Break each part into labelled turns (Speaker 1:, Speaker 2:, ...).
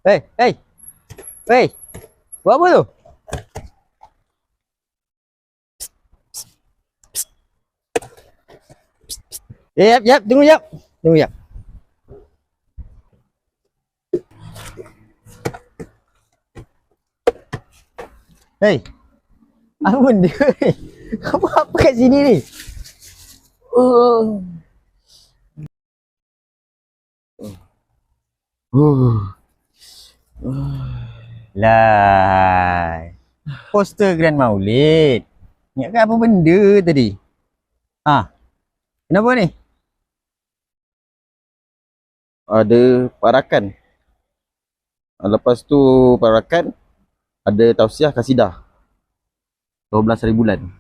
Speaker 1: Hei, hei. Hei. Buat apa tu? Yap, tunggu jap. Tunggu jap. Hei. Apa benda ni? Kau buat apa kat sini ni? Oh. Lah. Poster Grand Maulid. Ingatkan apa benda tadi? Kenapa ni?
Speaker 2: Ada parakan. Lepas tu parakan ada tausiah kasidah 12 hari bulan.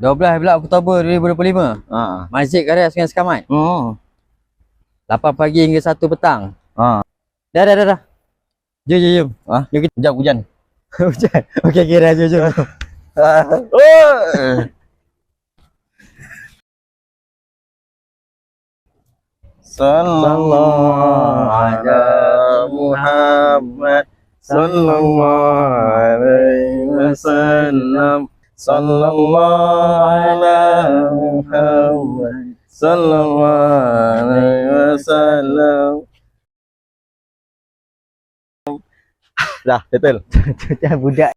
Speaker 1: 12 bulan Oktober 2025. Masjid Karya Sungai Sekamat. 8 pagi hingga 1 petang. Dah. Jom.
Speaker 2: Jom kita hujan.
Speaker 1: Hujan. Okey, kira jom.
Speaker 2: Sallallahu ala Muhammad sallallahu alaihi wasallam. Sallallahu ala Muhammad sallallahu alaihi wasallam. Dah, settle.
Speaker 1: Macam budak